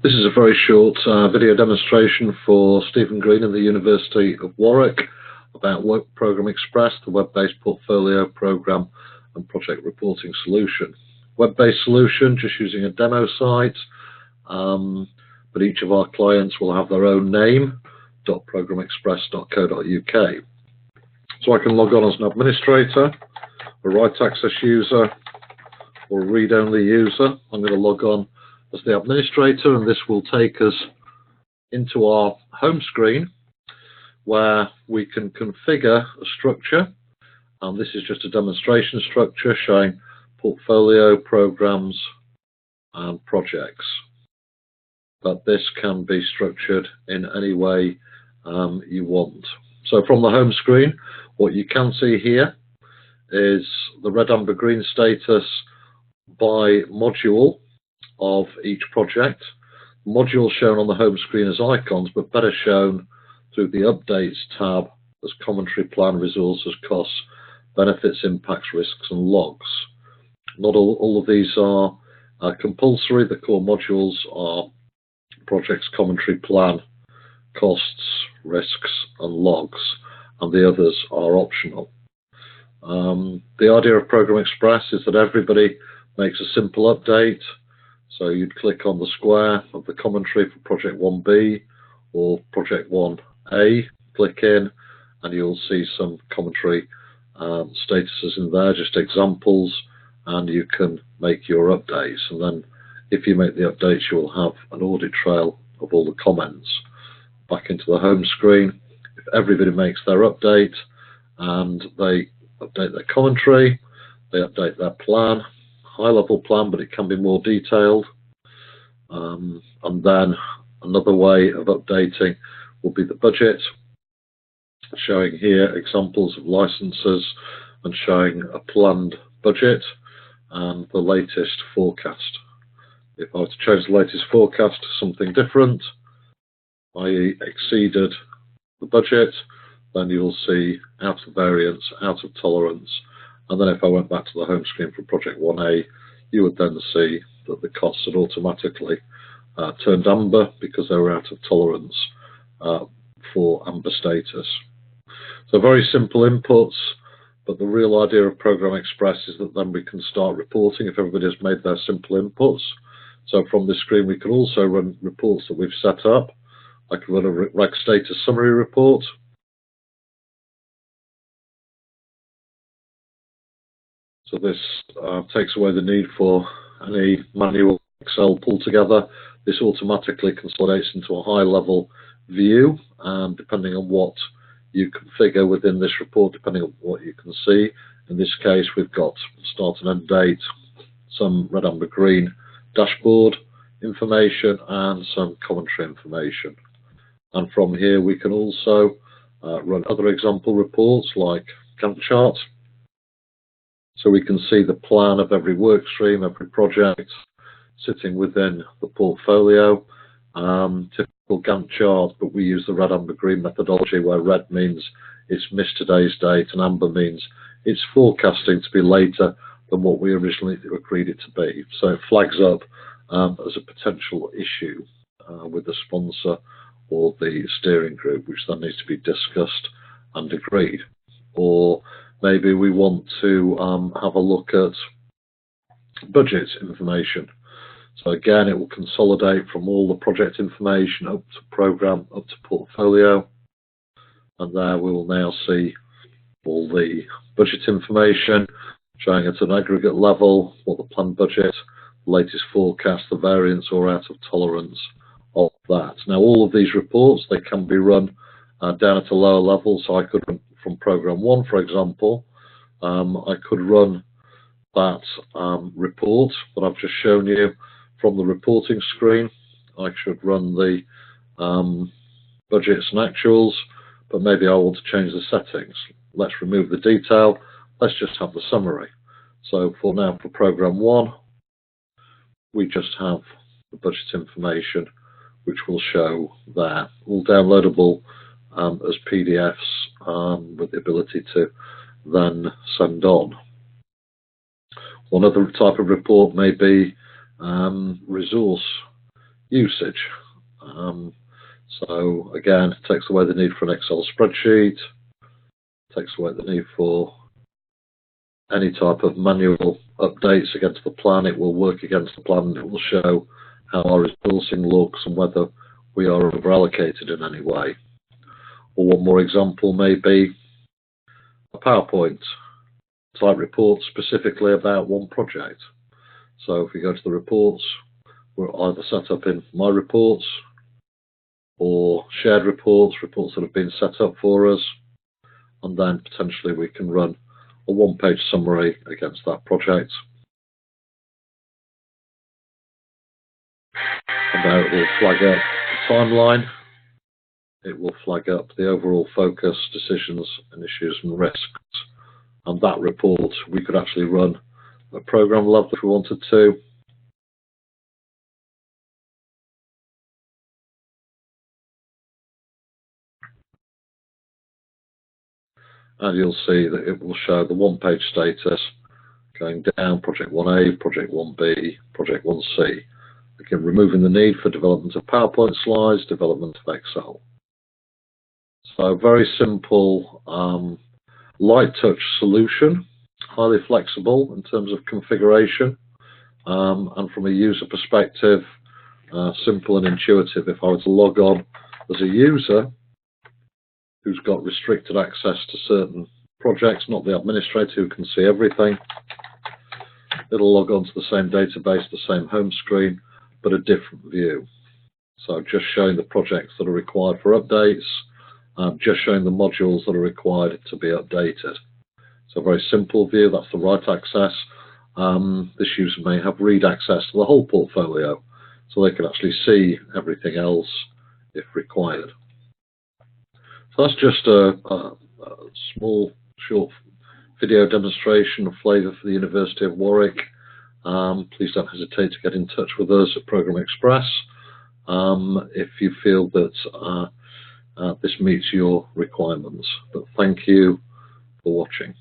This is a very short video demonstration for Stephen Green in the University of Warwick about Work Programme Express, the web-based portfolio program and project reporting solution. Web-based solution, just using a demo site, but each of our clients will have their own name, .programexpress.co.uk. So I can log on as an administrator, a right access user, or a read-only user. I'm going to log on as the administrator, and this will take us into our home screen where we can configure a structure, and this is just a demonstration structure showing portfolio, programs and projects, but this can be structured in any way you want. So from the home screen, what you can see here is the red, amber, green status by module of each project. Modules shown on the home screen as icons, but better shown through the Updates tab as commentary, plan, resources, costs, benefits, impacts, risks and logs. Not all of these are compulsory. The core modules are projects, commentary, plan, costs, risks and logs, and the others are optional. The idea of Programme Express is that everybody makes a simple update. So you'd click on the square of the commentary for Project 1B or Project 1A, click in, and you'll see some commentary statuses in there, just examples, and you can make your updates. And then if you make the updates, you will have an audit trail of all the comments. Back into the home screen, if everybody makes their update and they update their commentary, they update their plan, high-level plan, but it can be more detailed. And then another way of updating will be the budget, showing here examples of licenses and showing a planned budget and the latest forecast. If I were to change the latest forecast to something different, i.e. exceeded the budget, then you'll see out of variance, out of tolerance. And then if I went back to the home screen for Project 1A, you would then see that the costs had automatically turned amber because they were out of tolerance for amber status. So very simple inputs, but the real idea of Programme Express is that then we can start reporting if everybody has made their simple inputs. So from this screen we can also run reports that we've set up. I can run a reg status summary report. So this takes away the need for any manual Excel pull together. This automatically consolidates into a high-level view, and depending on what you configure within this report, depending on what you can see. In this case, we've got start and end date, some red, amber, green dashboard information, and some commentary information. And from here, we can also run other example reports like Gantt chart. So we can see the plan of every work stream, every project sitting within the portfolio. Typical Gantt chart, but we use the red, amber, green methodology, where red means it's missed today's date and amber means it's forecasting to be later than what we originally agreed it to be. So it flags up as a potential issue with the sponsor or the steering group, which then needs to be discussed and agreed. Or maybe we want to have a look at budget information. So again, it will consolidate from all the project information up to program, up to portfolio. And there we will now see all the budget information, showing at an aggregate level what the planned budget, the latest forecast, the variance or out of tolerance of that. Now all of these reports, they can be run down at a lower level. So I could run from program 1, for example, I could run that report that I've just shown you from the reporting screen. I should run the budgets and actuals, but maybe I want to change the settings. Let's remove the detail. Let's just have the summary. So for now, for program 1, we just have the budget information, which will show there, all downloadable as PDFs with the ability to then send on. One other type of report may be resource usage. So again, it takes away the need for an Excel spreadsheet, takes away the need for any type of manual updates against the plan. It will work against the plan, and it will show how our resourcing looks and whether we are over-allocated in any way. Or one more example may be a PowerPoint type report specifically about one project. So if we go to the reports, we're either set up in My Reports or shared reports, reports that have been set up for us, and then potentially we can run a one-page summary against that project. And now it will flag up the timeline, it will flag up the overall focus, decisions and issues and risks. And that report we could actually run at program level if we wanted to. And you'll see that it will show the one-page status going down, Project 1A, Project 1B, Project 1C. Again, removing the need for development of PowerPoint slides, development of Excel. So very simple, light touch solution, highly flexible in terms of configuration, and from a user perspective, simple and intuitive. If I were to log on as a user who's got restricted access to certain projects, not the administrator who can see everything, it'll log on to the same database, the same home screen, but a different view. So just showing the projects that are required for updates, just showing the modules that are required to be updated. So a very simple view, that's the write access. This user may have read access to the whole portfolio, so they can actually see everything else if required. So that's just a small, short video demonstration of flavour for the University of Warwick. Please don't hesitate to get in touch with us at Program Express if you feel that this meets your requirements. But thank you for watching.